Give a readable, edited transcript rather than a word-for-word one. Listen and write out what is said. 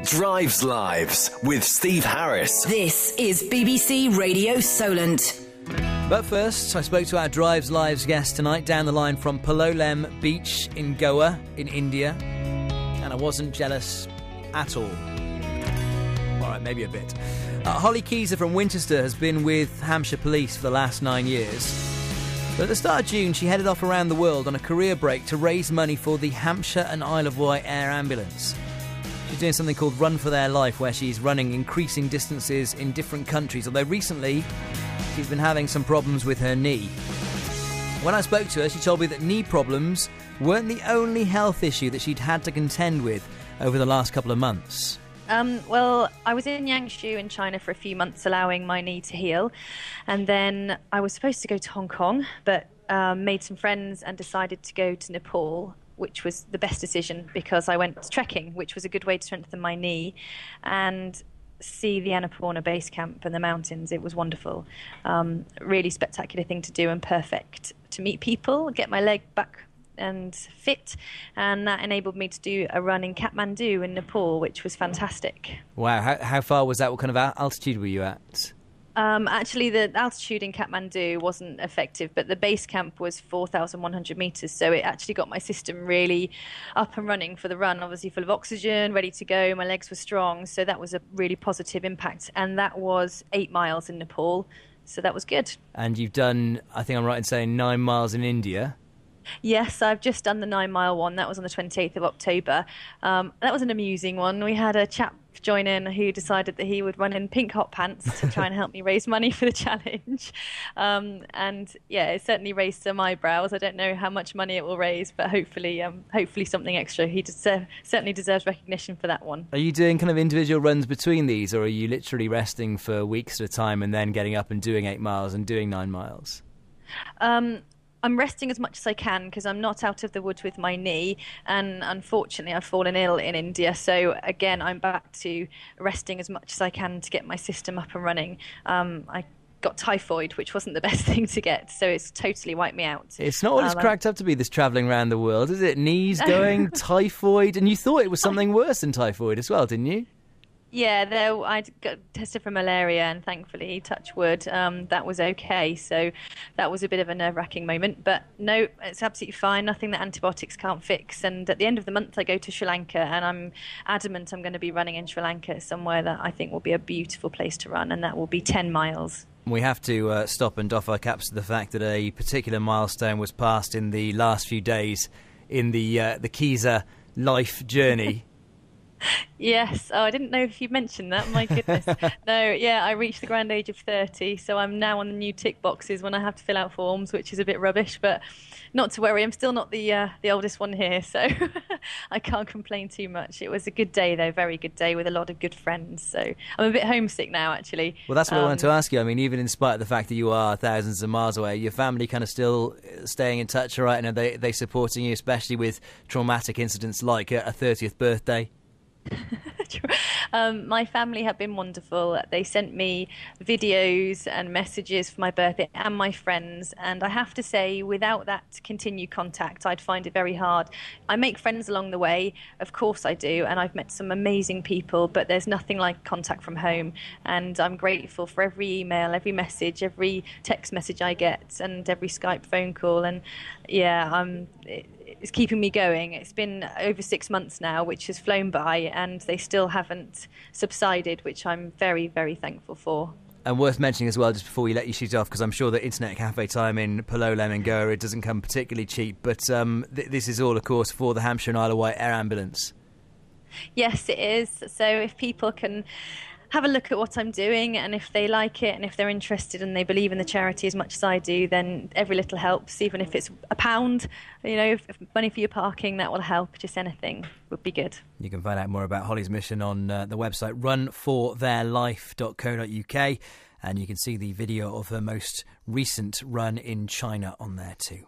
Drives Lives with Steve Harris. This is BBC Radio Solent. But first, I spoke to our Drives Lives guest tonight down the line from Palolem Beach in Goa, in India. And I wasn't jealous at all. All right, maybe a bit. Holly Keyser from Winchester has been with Hampshire Police for the last 9 years. But at the start of June, she headed off around the world on a career break to raise money for the Hampshire and Isle of Wight Air Ambulance. She's doing something called Run for Their Life, where she's running increasing distances in different countries, although recently she's been having some problems with her knee. When I spoke to her, she told me that knee problems weren't the only health issue that she'd had to contend with over the last couple of months. Well, I was in Yangshu in China for a few months, allowing my knee to heal. And then I was supposed to go to Hong Kong, but made some friends and decided to go to Nepal, which was the best decision because I went trekking, which was a good way to strengthen my knee and see the Annapurna base camp and the mountains. It was wonderful. Really spectacular thing to do and perfect to meet people, get my leg back and fit, and that enabled me to do a run in Kathmandu in Nepal, which was fantastic. Wow, how far was that? What kind of altitude were you at? Actually, the altitude in Kathmandu wasn't effective, but the base camp was 4,100 metres, so it actually got my system really up and running for the run, obviously full of oxygen, ready to go, my legs were strong, so that was a really positive impact, and that was 8 miles in Nepal, so that was good. And you've done, I think I'm right in saying, 9 miles in India? Yes, I've just done the 9 mile one. That was on the 28th of October. That was an amusing one. We had a chap join in who decided that he would run in pink hot pants to try and help me raise money for the challenge. And yeah, it certainly raised some eyebrows. I don't know how much money it will raise, but hopefully something extra. He certainly deserves recognition for that one. Are you doing kind of individual runs between these, or are you literally resting for weeks at a time and then getting up and doing 8 miles and doing 9 miles? I'm resting as much as I can because I'm not out of the woods with my knee, and unfortunately I've fallen ill in India, so again I'm back to resting as much as I can to get my system up and running. I got typhoid, which wasn't the best thing to get, so it's totally wiped me out. It's not what it's cracked up to be, this travelling around the world, is it? Knees going, typhoid, and you thought it was something worse than typhoid as well, didn't you? Yeah, I got tested for malaria, and thankfully, touch wood, that was okay. So that was a bit of a nerve-wracking moment. But no, it's absolutely fine. Nothing that antibiotics can't fix. And at the end of the month, I go to Sri Lanka, and I'm adamant I'm going to be running in Sri Lanka, somewhere that I think will be a beautiful place to run, and that will be 10 miles. We have to stop and doff our caps to the fact that a particular milestone was passed in the last few days in the Keyser life journey. Yes. Oh, I didn't know if you mentioned that. My goodness. No, yeah, I reached the grand age of 30, so I'm now on the new tick boxes when I have to fill out forms, which is a bit rubbish, but not to worry. I'm still not the oldest one here, so I can't complain too much. It was a good day, though, very good day with a lot of good friends, so I'm a bit homesick now, actually. Well, that's what I wanted to ask you. I mean, even in spite of the fact that you are thousands of miles away, your family kind of still staying in touch, all right? And are they supporting you, especially with traumatic incidents like a 30th birthday? My family have been wonderful. They sent me videos and messages for my birthday, and my friends, and I have to say, without that continued contact, I'd find it very hard. I make friends along the way, of course I do, and I've met some amazing people, but there's nothing like contact from home, and I'm grateful for every email, every message, every text message I get, and every Skype phone call, and yeah, it's keeping me going. It's been over 6 months now, which has flown by, and they still haven't subsided, which I'm very, very thankful for. And worth mentioning as well, just before we let you shoot off, because I'm sure that internet cafe time in Palolem and Goa, it doesn't come particularly cheap, but this is all, of course, for the Hampshire and Isle of Wight Air Ambulance. Yes, it is. So if people can have a look at what I'm doing, and if they like it and if they're interested and they believe in the charity as much as I do, then every little helps, even if it's £1, if money for your parking, that will help. Just anything would be good. You can find out more about Holly's mission on the website runfortheirlife.co.uk, and you can see the video of her most recent run in China on there too.